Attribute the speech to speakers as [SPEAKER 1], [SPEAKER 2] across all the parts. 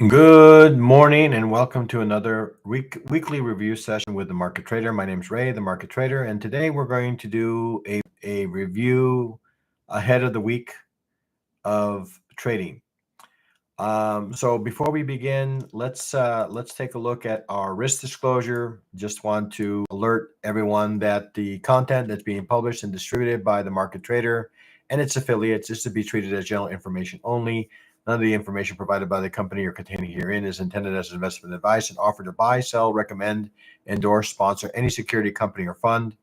[SPEAKER 1] Good morning and welcome to another weekly review session with the Market Trader. My name is Ray, the Market Trader, and today we're going to do a review ahead of the week of trading. So before we begin, let's take a look at our risk disclosure. Just want to alert everyone that the content that's being published and distributed by the Market Trader and its affiliates is to be treated as general information only. None of the information provided by the company or contained herein is intended as investment advice and offer to buy, sell, recommend, endorse, sponsor any security, company, or fund.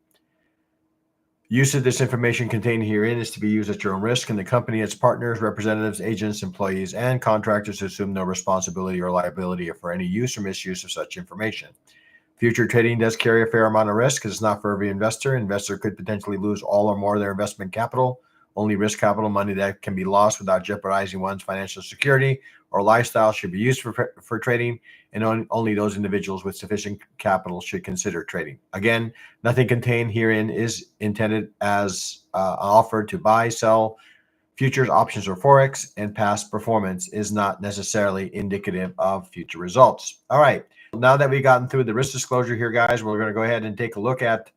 [SPEAKER 1] Use of this information contained herein is to be used at your own risk, and the company, its partners, representatives, agents, employees, and contractors assume no responsibility or liability for any use or misuse of such information. Future trading does carry a fair amount of risk because it's not for every investor. Investor could potentially lose all or more of their investment capital. Only risk capital money that can be lost without jeopardizing one's financial security or lifestyle should be used for trading, and only those individuals with sufficient capital should consider trading. Again, nothing contained herein is intended as an offer to buy, sell futures, options, or forex, and past performance is not necessarily indicative of future results. All right. Now that we've gotten through the risk disclosure here, guys, we're going to go ahead and take a look at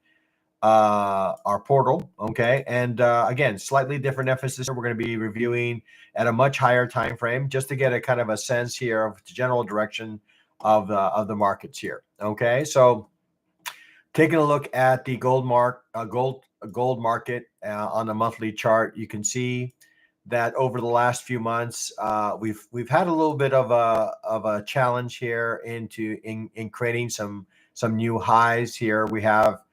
[SPEAKER 1] our portal. Okay. And again, slightly different emphasis. We're going to be reviewing at a much higher time frame just to get a kind of a sense here of the general direction of the markets here. Okay. So taking a look at the gold market on the monthly chart, you can see that over the last few months, we've had a little bit of a challenge here in creating some new highs here. We have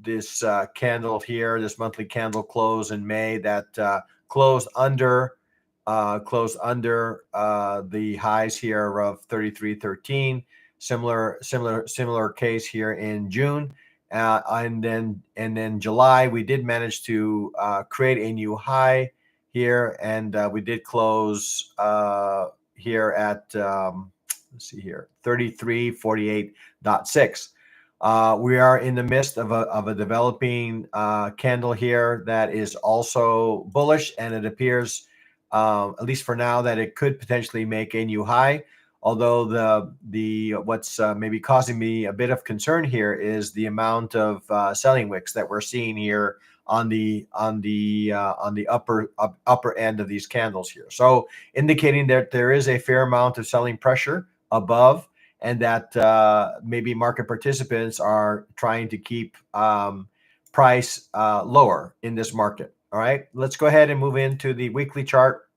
[SPEAKER 1] this candle here, this monthly candle close in May that closed under the highs here of 33.13. Similar case here in June. And then July, we did manage to create a new high here, and we did close here at let's see here, 3348.6. We are in the midst of a developing candle here that is also bullish, and it appears, at least for now, that it could potentially make a new high. Although the what's maybe causing me a bit of concern here is the amount of selling wicks that we're seeing here on the upper end of these candles here. So indicating that there is a fair amount of selling pressure above, and that maybe market participants are trying to keep price lower in this market. All right, let's go ahead and move into the weekly chart.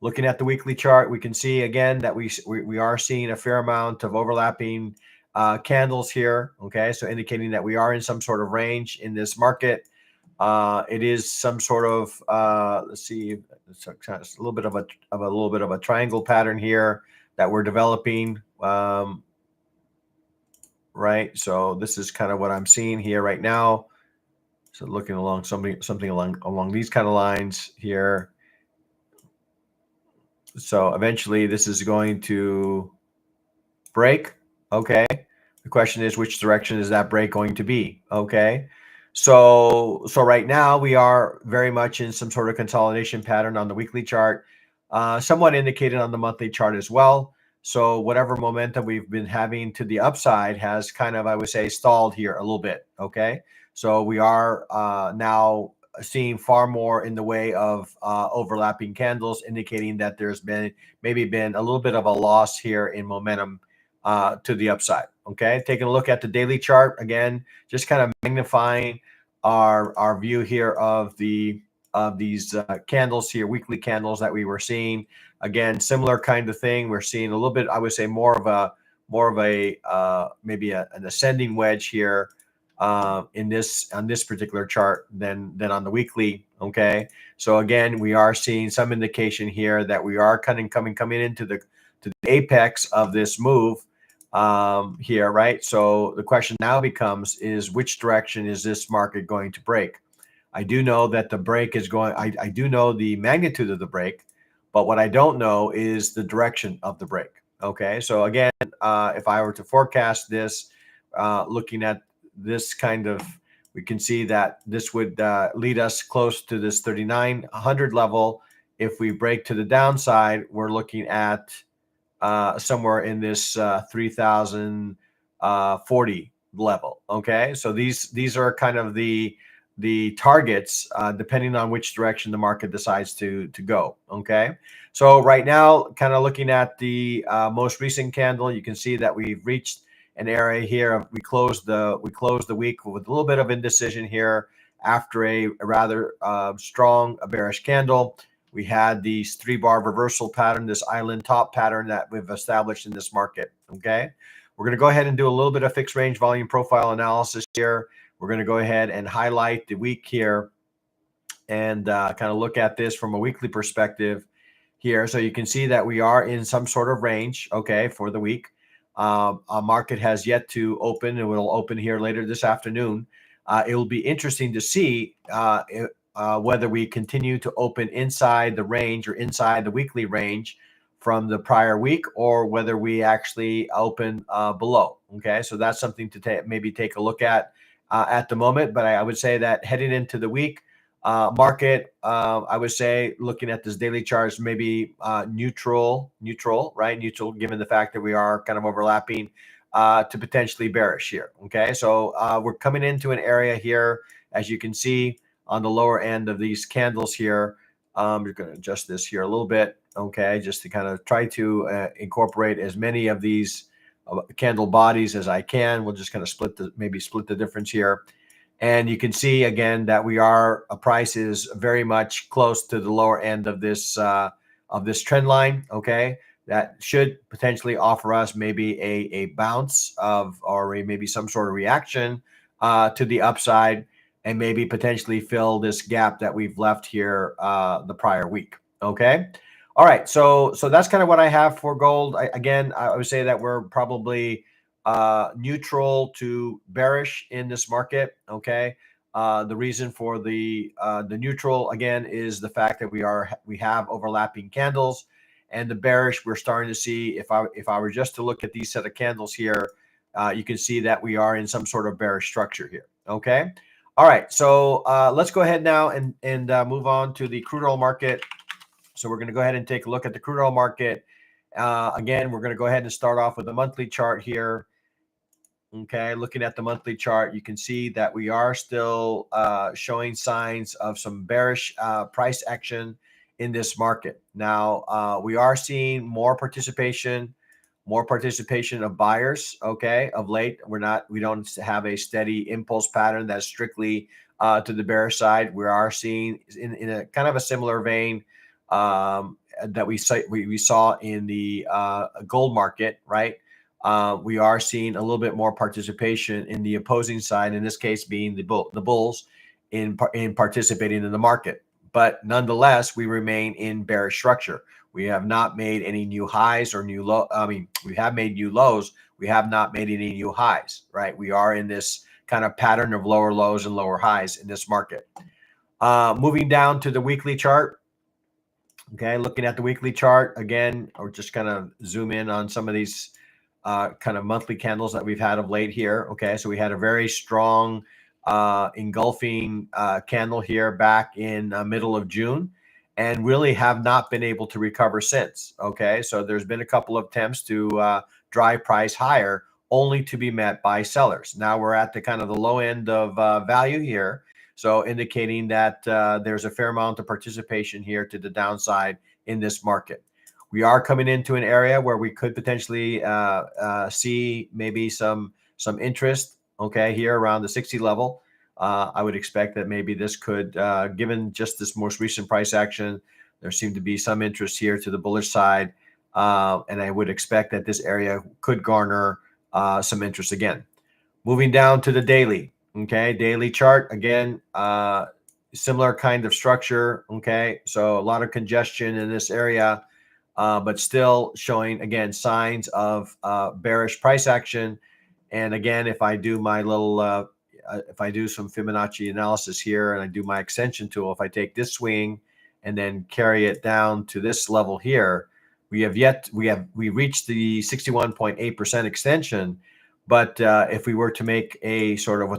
[SPEAKER 1] Looking at the weekly chart, we can see again that we are seeing a fair amount of overlapping candles here. Okay, so indicating that we are in some sort of range in this market. It is some sort of let's see, it's a little bit of a triangle pattern here that we're developing. Right, so this is kind of what I'm seeing here right now. So looking along something along these kind of lines here. So eventually this is going to break. Okay. The question is, which direction is that break going to be? Okay. So right now we are very much in some sort of consolidation pattern on the weekly chart, somewhat indicated on the monthly chart as well. So whatever momentum we've been having to the upside has kind of, I would say, stalled here a little bit. Okay. So we are now seeing far more in the way of overlapping candles, indicating that there's been a little bit of a loss here in momentum to the upside. Okay, taking a look at the daily chart again, just kind of magnifying our view here of these candles here, weekly candles that we were seeing. Again, similar kind of thing. We're seeing a little bit, I would say, more of a maybe an ascending wedge here on this particular chart than on the weekly. Okay, so again, we are seeing some indication here that we are coming into the apex of this move here, right? So the question now becomes is which direction is this market going to break? I do know that the break is going, I do know the magnitude of the break, but what I don't know is the direction of the break. Okay, so again, if I were to forecast this, looking at this kind of, we can see that this would lead us close to this 3,900 level if we break to the downside, we're looking at somewhere in this 3,040 level. Okay, so these are kind of the targets depending on which direction the market decides to go. Okay, so right now, kind of looking at the most recent candle, you can see that we've reached an area here. We closed the week with a little bit of indecision here after a rather strong bearish candle. We had these 3-bar reversal pattern, this island top pattern that we've established in this market. Okay, we're going to go ahead and do a little bit of fixed range volume profile analysis here. We're going to go ahead and highlight the week here and kind of look at this from a weekly perspective here. So you can see that we are in some sort of range, okay, for the week. Our market has yet to open, and will open here later this afternoon. It will be interesting to see whether we continue to open inside the range or inside the weekly range from the prior week, or whether we actually open below. Okay, so that's something to maybe take a look at the moment. But I would say that heading into the week, market, I would say, looking at this daily charts, maybe neutral, right? Neutral, given the fact that we are kind of overlapping to potentially bearish here. Okay, so we're coming into an area here, as you can see, on the lower end of these candles here. You're going to adjust this here a little bit, okay, just to kind of try to incorporate as many of these candle bodies as I can. We'll just kind of split the difference here. And you can see again that price is very much close to the lower end of this trend line. Okay, that should potentially offer us maybe a bounce or maybe some sort of reaction to the upside, and maybe potentially fill this gap that we've left here the prior week. Okay, all right. So that's kind of what I have for gold. I would say that we're probably neutral to bearish in this market. Okay, the reason for the neutral again is the fact that we have overlapping candles, and the bearish we're starting to see. If I were just to look at these set of candles here, you can see that we are in some sort of bearish structure here. Okay, all right. So let's go ahead now and move on to the crude oil market. So we're going to go ahead and take a look at the crude oil market. Again, we're going to go ahead and start off with the monthly chart here. Okay, looking at the monthly chart, you can see that we are still showing signs of some bearish price action in this market. Now, we are seeing more participation of buyers. Okay, of late, we don't have a steady impulse pattern that's strictly to the bearish side. We are seeing in a kind of a similar vein that we saw in the gold market, right? We are seeing a little bit more participation in the opposing side, in this case being the bulls in participating in the market. But nonetheless, we remain in bearish structure. We have not made any new highs or new low. I mean, we have made new lows. We have not made any new highs, right? We are in this kind of pattern of lower lows and lower highs in this market. Moving down to the weekly chart. Okay, looking at the weekly chart again, or just kind of zoom in on some of these kind of monthly candles that we've had of late here. Okay, so we had a very strong engulfing candle here back in middle of June, and really have not been able to recover since. Okay, so there's been a couple of attempts to drive price higher, only to be met by sellers. Now we're at the kind of the low end of value here, so indicating that there's a fair amount of participation here to the downside in this market. We are coming into an area where we could potentially see maybe some interest, okay, here around the 60 level. I would expect that maybe this could, given just this most recent price action, there seemed to be some interest here to the bullish side. And I would expect that this area could garner some interest again. Moving down to the daily, okay, daily chart, again, similar kind of structure, okay, so a lot of congestion in this area. But still showing, again, signs of bearish price action. And again, if I do my little, if I do some Fibonacci analysis here and I do my extension tool, if I take this swing and then carry it down to this level here, we reached the 61.8% extension. But if we were to make a sort of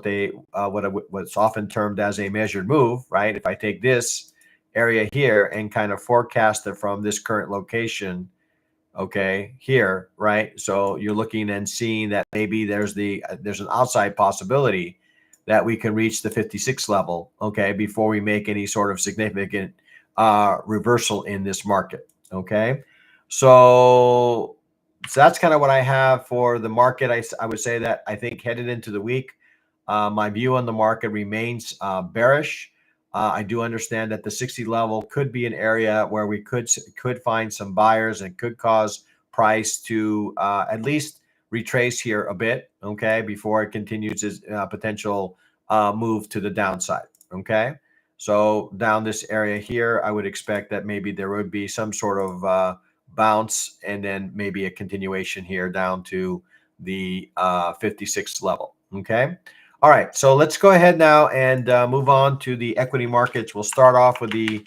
[SPEAKER 1] what's often termed as a measured move, right? If I take this area here and kind of forecast it from this current location, okay, here, right? So you're looking and seeing that maybe there's an outside possibility that we can reach the 56 level, okay, before we make any sort of significant reversal in this market, okay? So that's kind of what I have for the market. I would say that I think headed into the week, my view on the market remains bearish. I do understand that the 60 level could be an area where we could find some buyers and could cause price to at least retrace here a bit, okay, before it continues its potential move to the downside, okay? So down this area here, I would expect that maybe there would be some sort of bounce and then maybe a continuation here down to the 56 level, okay? All right, so let's go ahead now and move on to the equity markets. We'll start off with the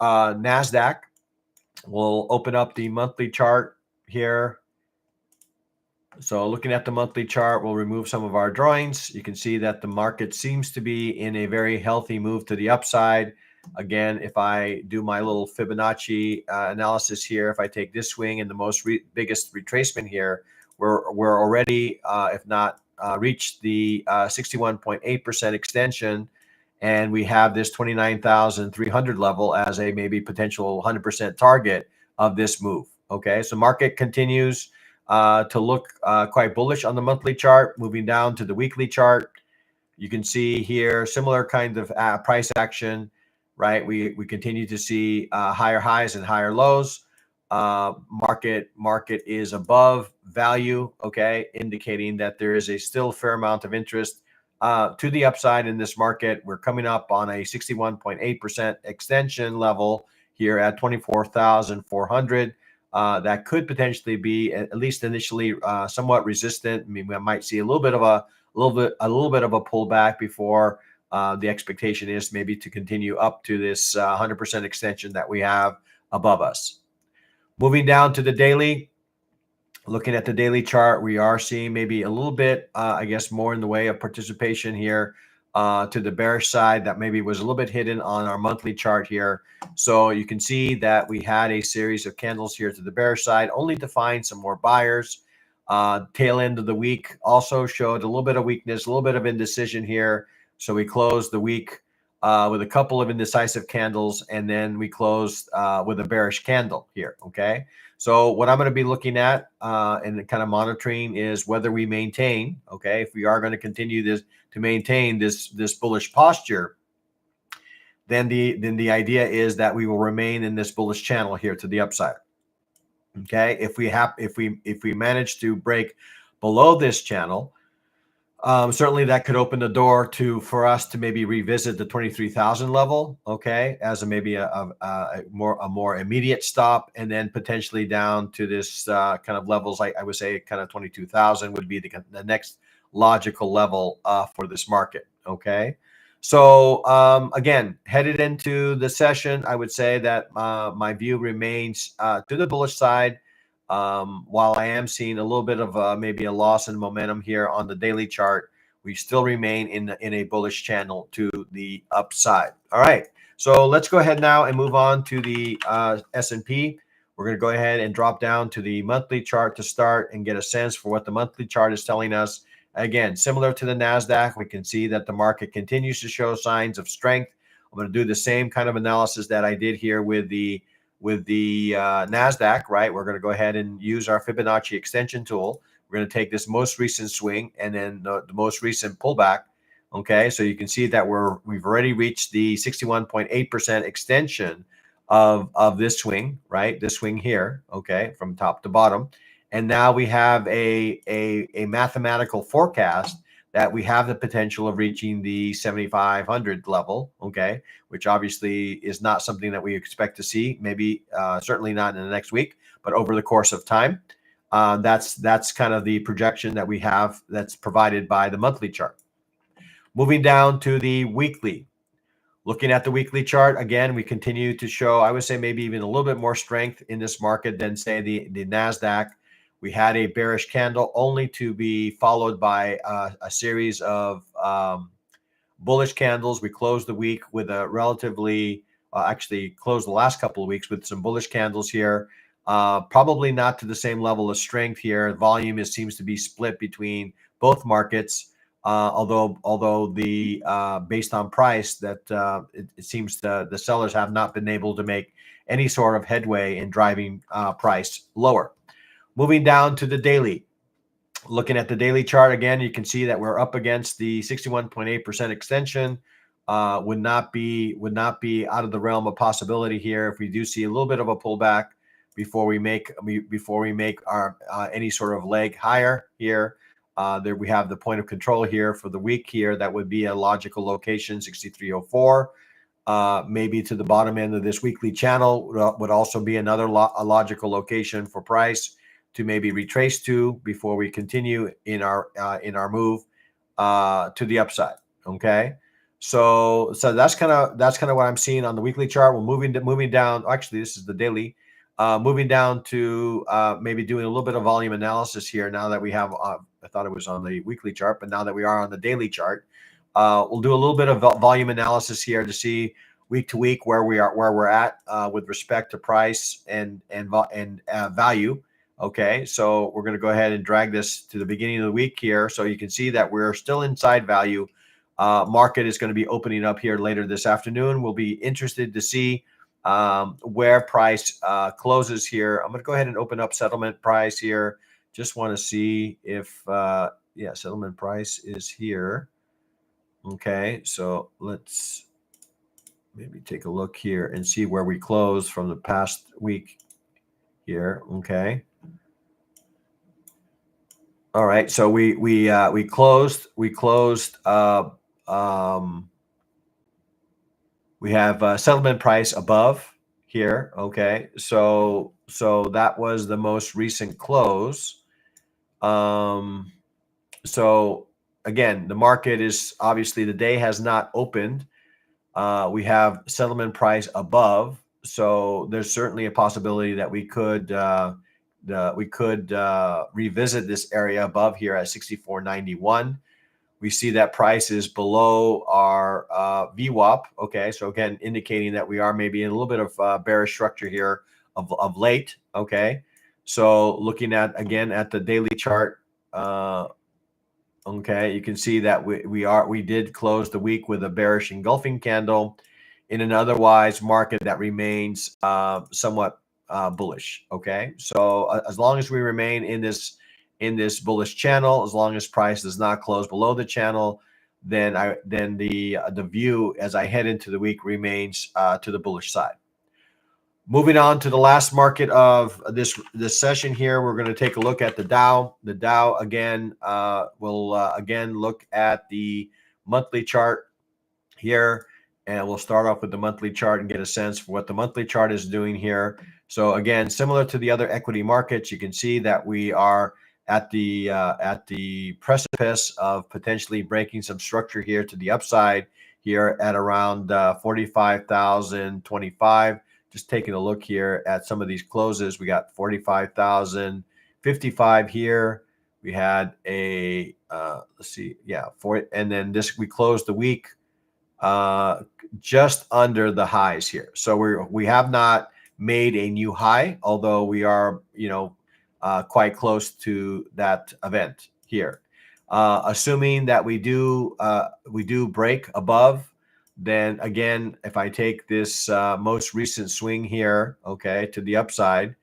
[SPEAKER 1] NASDAQ. We'll open up the monthly chart here. So looking at the monthly chart, we'll remove some of our drawings. You can see that the market seems to be in a very healthy move to the upside. Again, if I do my little Fibonacci analysis here, if I take this swing and the biggest retracement here, we're already, if not reached the 61.8% extension, and we have this 29,300 level as a maybe potential 100% target of this move. Okay, so market continues to look quite bullish on the monthly chart. Moving down to the weekly chart, you can see here similar kind of price action, right? We continue to see higher highs and higher lows. Market is above value, okay, indicating that there is a still fair amount of interest to the upside in this market. We're coming up on a 61.8% extension level here at 24,400. That could potentially be, at least initially, somewhat resistant. I mean, we might see a little bit of a pullback before the expectation is maybe to continue up to this 100% extension that we have above us. Moving down to the daily, looking at the daily chart, we are seeing maybe a little bit, I guess, more in the way of participation here to the bearish side that maybe was a little bit hidden on our monthly chart here. So you can see that we had a series of candles here to the bearish side, only to find some more buyers. Tail end of the week also showed a little bit of weakness, a little bit of indecision here. So we closed the week with a couple of indecisive candles, and then we closed with a bearish candle here, okay? So what I'm going to be looking at and kind of monitoring is whether we maintain, okay, if we are going to continue to maintain this bullish posture, then the idea is that we will remain in this bullish channel here to the upside. Okay, if we manage to break below this channel, certainly that could open the door for us to maybe revisit the 23,000 level, okay, as a more immediate stop, and then potentially down to this kind of levels. I would say kind of 22,000 would be the next logical level for this market. Okay, so again, headed into the session, I would say that my view remains to the bullish side. While I am seeing a little bit of maybe a loss in momentum here on the daily chart, we still remain in a bullish channel to the upside. All right, so let's go ahead now and move on to the S&P. We're going to go ahead and drop down to the monthly chart to start and get a sense for what the monthly chart is telling us. Again, similar to the NASDAQ, we can see that the market continues to show signs of strength. I'm going to do the same kind of analysis that I did here with the NASDAQ, right? We're going to go ahead and use our Fibonacci extension tool. We're going to take this most recent swing and then the most recent pullback. Okay, so you can see that we've already reached the 61.8% extension of this swing, right? This swing here, okay, from top to bottom. And now we have a mathematical forecast that we have the potential of reaching the 7,500 level, okay, which obviously is not something that we expect to see, maybe certainly not in the next week, but over the course of time. That's kind of the projection that we have that's provided by the monthly chart. Moving down to the weekly. Looking at the weekly chart, again, we continue to show, I would say, maybe even a little bit more strength in this market than, say, the NASDAQ. We had a bearish candle only to be followed by a series of bullish candles. We closed the week with a relatively actually closed the last couple of weeks with some bullish candles here. Probably not to the same level of strength here. Volume seems to be split between both markets. Although the based on price, that it seems the sellers have not been able to make any sort of headway in driving price lower. Moving down to the daily. Looking at the daily chart again, you can see that we're up against the 61.8% extension. Would not be out of the realm of possibility here if we do see a little bit of a pullback before we make our any sort of leg higher here. There we have the point of control here for the week here. That would be a logical location, 6304. Maybe to the bottom end of this weekly channel would also be another a logical location for price to maybe retrace to before we continue in our move to the upside. Okay, so that's kind of what I'm seeing on the weekly chart. We're moving down. Actually, this is the daily. Moving down to maybe doing a little bit of volume analysis here. Now that we have, I thought it was on the weekly chart, but now that we are on the daily chart, we'll do a little bit of volume analysis here to see week to week where we're at with respect to price and value. Okay, so we're going to go ahead and drag this to the beginning of the week here, so you can see that we're still inside value. Market is going to be opening up here later this afternoon. We'll be interested to see where price closes here. I'm going to go ahead and open up settlement price here. Just want to see if settlement price is here. Okay, so let's maybe take a look here and see where we closed from the past week here. Okay. All right, so we closed. We have settlement price above here. Okay, so that was the most recent close. So again, the market is obviously, the day has not opened. We have settlement price above, so there's certainly a possibility that we could revisit this area above here at 64.91. We see that price is below our VWAP. Okay, so again, indicating that we are maybe in a little bit of bearish structure here of late. Okay, so looking at again at the daily chart. Okay, you can see that we did close the week with a bearish engulfing candle in an otherwise market that remains somewhat bullish. Okay, so as long as we remain in this bullish channel, as long as price does not close below the channel, then the view as I head into the week remains to the bullish side. Moving on to the last market of this session here, we're going to take a look at the Dow. The Dow again will again look at the monthly chart here, and we'll start off with the monthly chart and get a sense for what the monthly chart is doing here. So again, similar to the other equity markets, you can see that we are at the precipice of potentially breaking some structure here to the upside here at around 45,025. Just taking a look here at some of these closes, we got 45,055 here. We had a let's see, yeah, and then we closed the week just under the highs here. So we have not made a new high, although we are quite close to that event here. Assuming that we do break above, then again, if I take this most recent swing here, okay, to the upside,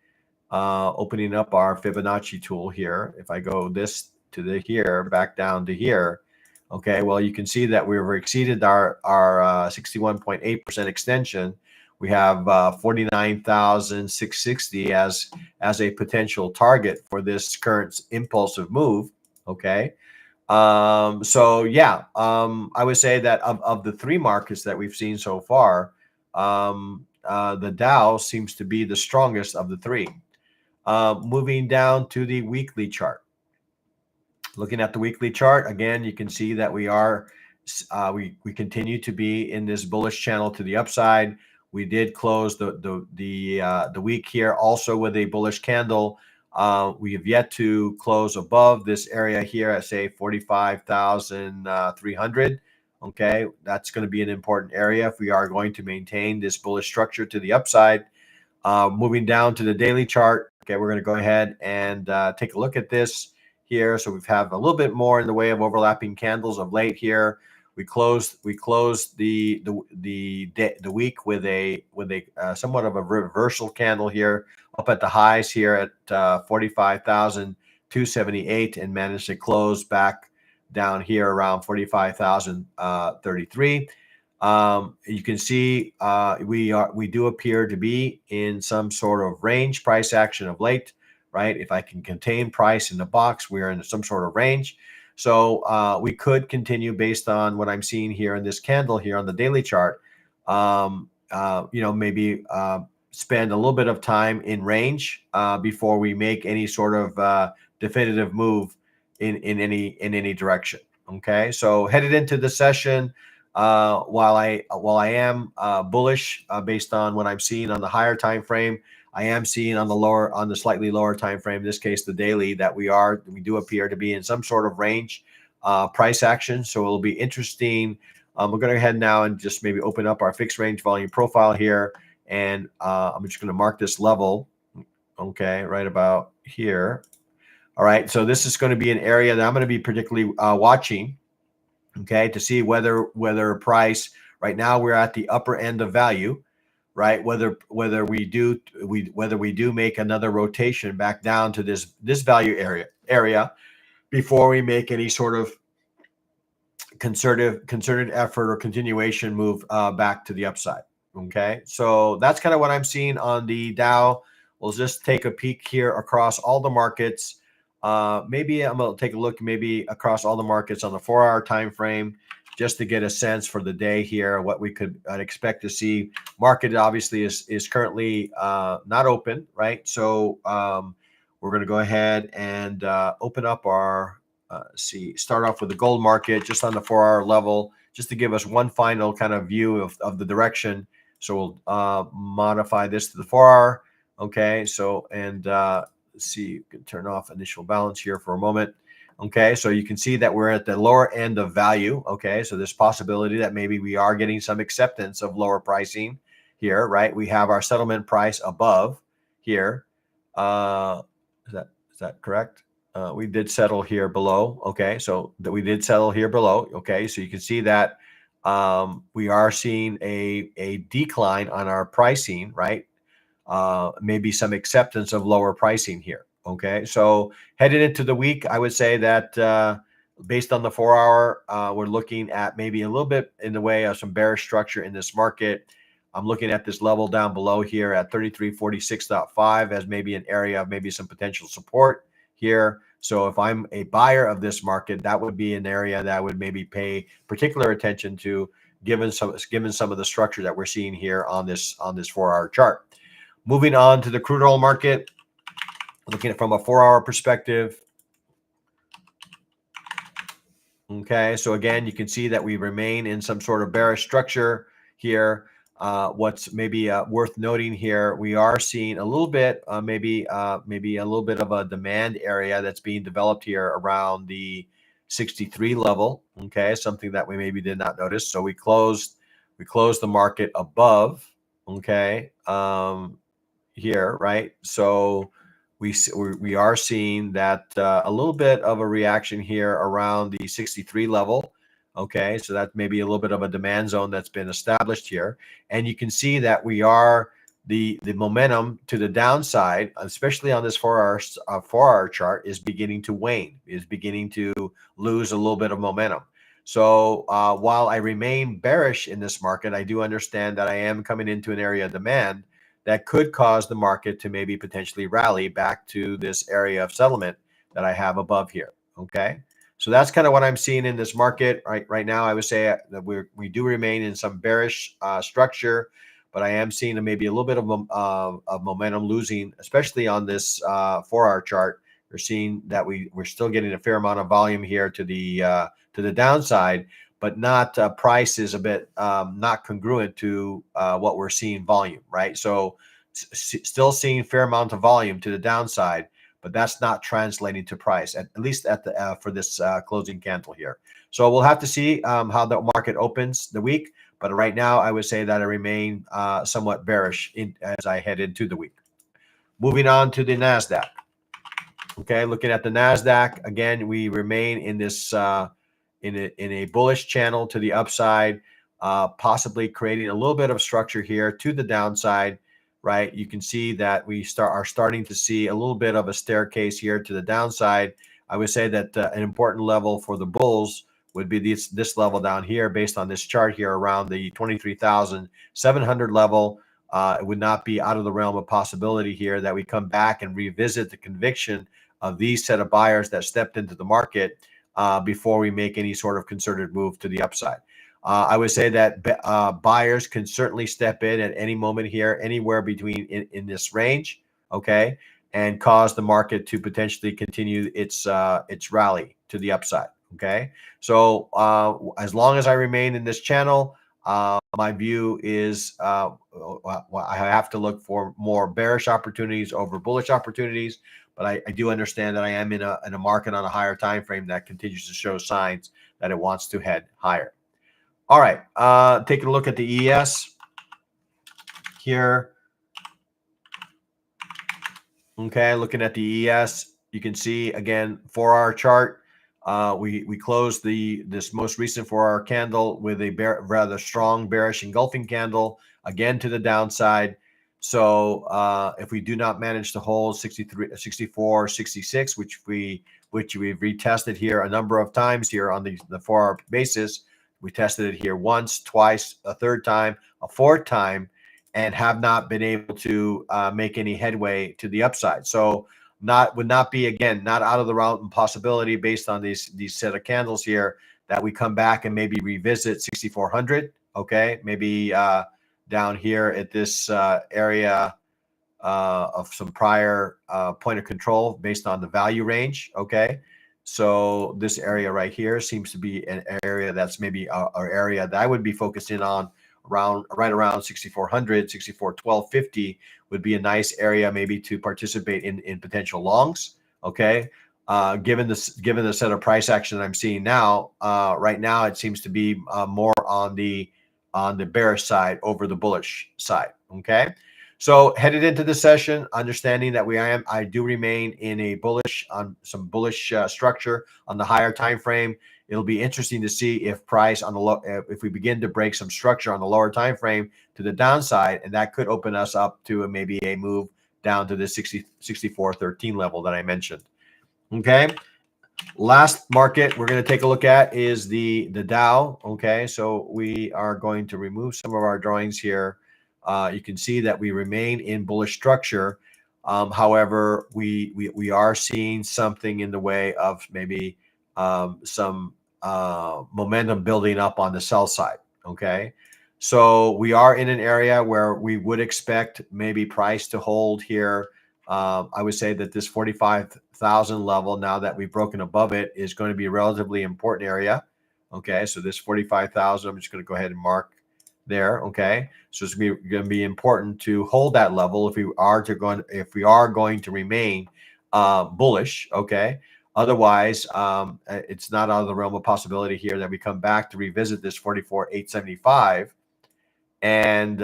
[SPEAKER 1] opening up our Fibonacci tool here, if I go this to the here, back down to here, okay, well, you can see that we've exceeded our 61.8% extension. We have 49,660 as a potential target for this current impulsive move. Okay. So yeah, I would say that of the three markets that we've seen so far, the Dow seems to be the strongest of the three. Moving down to the weekly chart. Looking at the weekly chart, again, you can see that we are we continue to be in this bullish channel to the upside. We did close the week here also with a bullish candle. We have yet to close above this area here at say 45,300. Okay, that's going to be an important area if we are going to maintain this bullish structure to the upside. Moving down to the daily chart. Okay, we're going to go ahead and take a look at this here. So we've had a little bit more in the way of overlapping candles of late here. We closed the week with a somewhat of a reversal candle here, up at the highs here at 45,278, and managed to close back down here around 45,033. You can see we do appear to be in some sort of range price action of late, right? If I can contain price in the box, we're in some sort of range. So we could continue based on what I'm seeing here in this candle here on the daily chart. Maybe spend a little bit of time in range before we make any sort of definitive move in any direction. Okay, so headed into the session. While I am bullish based on what I'm seeing on the higher time frame, I am seeing on the slightly lower time frame, in this case the daily, that we do appear to be in some sort of range price action. So it'll be interesting. We're going to go ahead now and just maybe open up our fixed range volume profile here, and I'm just going to mark this level. Okay, right about here. All right, so this is going to be an area that I'm going to be particularly watching. Okay, to see whether price, right now we're at the upper end of value, right? Whether we do make another rotation back down to this value area before we make any sort of concerted effort or continuation move back to the upside. Okay, so that's kind of what I'm seeing on the Dow. We'll just take a peek here across all the markets. Maybe I'm going to take a look maybe across all the markets on the 4-hour time frame, just to get a sense for the day here, what we could expect to see. Market obviously is currently not open, right? So we're going to go ahead and open up our start off with the gold market just on the 4-hour level, just to give us one final kind of view of the direction. So we'll modify this to the 4-hour. Okay, so and let's see, you can turn off initial balance here for a moment. Okay, so you can see that we're at the lower end of value. Okay, so there's possibility that maybe we are getting some acceptance of lower pricing here, right? We have our settlement price above here. Is that correct? We did settle here below. Okay, so that we did settle here below. Okay, so you can see that we are seeing a decline on our pricing, right? Maybe some acceptance of lower pricing here. Okay, so headed into the week, I would say that based on the 4-hour, we're looking at maybe a little bit in the way of some bearish structure in this market. I'm looking at this level down below here at 3346.5 as maybe an area of maybe some potential support here. So if I'm a buyer of this market, that would be an area that I would maybe pay particular attention to, given some of the structure that we're seeing here on this 4-hour chart. Moving on to the crude oil market, looking at from a 4-hour perspective. Okay, so again, you can see that we remain in some sort of bearish structure here. What's maybe worth noting here, we are seeing a little bit, maybe a little bit of a demand area that's being developed here around the 63 level. Okay, something that we maybe did not notice. So we closed the market above. Okay, here, right? So we are seeing that a little bit of a reaction here around the 63 level. Okay, so that may be a little bit of a demand zone that's been established here, and you can see that we are the momentum to the downside, especially on this 4-hour chart, is beginning to wane, is beginning to lose a little bit of momentum. So while I remain bearish in this market, I do understand that I am coming into an area of demand that could cause the market to maybe potentially rally back to this area of settlement that I have above here. Okay, so that's kind of what I'm seeing in this market right now. I would say that we do remain in some bearish structure, but I am seeing maybe a little bit of momentum losing, especially on this 4-hour chart. We're seeing that we're still getting a fair amount of volume here to the downside, but not price is a bit not congruent to what we're seeing volume, right? So still seeing fair amount of volume to the downside, but that's not translating to price, at least at the for this closing candle here. So we'll have to see how the market opens the week. But right now, I would say that I remain somewhat bearish as I head into the week. Moving on to the NASDAQ. Okay, looking at the NASDAQ, again, we remain in this in a bullish channel to the upside, possibly creating a little bit of structure here to the downside, right? You can see that we are starting to see a little bit of a staircase here to the downside. I would say that an important level for the bulls would be this level down here based on this chart here around the 23,700 level. It would not be out of the realm of possibility here that we come back and revisit the conviction of these set of buyers that stepped into the market before we make any sort of concerted move to the upside. I would say that buyers can certainly step in at any moment here, anywhere between in this range, okay, and cause the market to potentially continue its rally to the upside, okay? So as long as I remain in this channel, my view is I have to look for more bearish opportunities over bullish opportunities. But I do understand that I am in a market on a higher time frame that continues to show signs that it wants to head higher. All right, taking a look at the ES here. Okay, looking at the ES, you can see again 4-hour chart. We closed this most recent 4-hour candle with a rather strong bearish engulfing candle again to the downside. So if we do not manage to hold 63, 64, 66, which we've retested here a number of times here on the 4-hour basis, we tested it here once, twice, a third time, a fourth time, and have not been able to make any headway to the upside. So would not be, again, not out of the realm of possibility based on these set of candles here that we come back and maybe revisit 6,400. Okay, maybe down here at this area of some prior point of control based on the value range. Okay, so this area right here seems to be an area that's maybe an area that I would be focusing on right around 6,400, 6412.50 would be a nice area maybe to participate in potential longs. Okay, given the set of price action I'm seeing now, right now it seems to be more on the bearish side over the bullish side. Okay, so headed into the session, understanding that I do remain in a bullish on some bullish structure on the higher time frame. It'll be interesting to see if price on the low, if we begin to break some structure on the lower time frame to the downside, and that could open us up to maybe a move down to the 64.13 level that I mentioned. Okay, last market we're going to take a look at is the Dow. Okay, so we are going to remove some of our drawings here. You can see that we remain in bullish structure. However, we are seeing something in the way of maybe some momentum building up on the sell side. Okay, so we are in an area where we would expect maybe price to hold here. I would say that this 45,000 level, now that we've broken above it, is going to be a relatively important area. Okay, so this 45,000, I'm just going to go ahead and mark there. Okay, so it's going to be important to hold that level if we are going to remain bullish. Okay, otherwise it's not out of the realm of possibility here that we come back to revisit this 44,875 and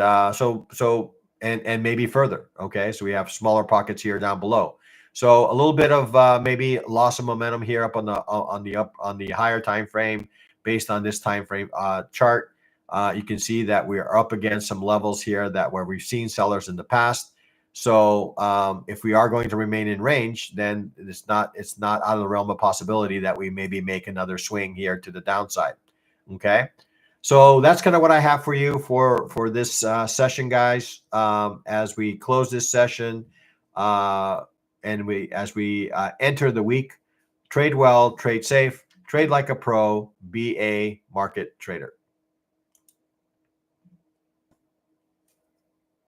[SPEAKER 1] and maybe further. Okay, so we have smaller pockets here down below, so a little bit of maybe loss of momentum here up on the higher time frame based on this time frame chart. You can see that we are up against some levels here where we've seen sellers in the past. So if we are going to remain in range, then it's not out of the realm of possibility that we maybe make another swing here to the downside. Okay, so that's kind of what I have for you for this session, guys. As we close this session, and as we enter the week, trade well, trade safe, trade like a pro, be a market trader.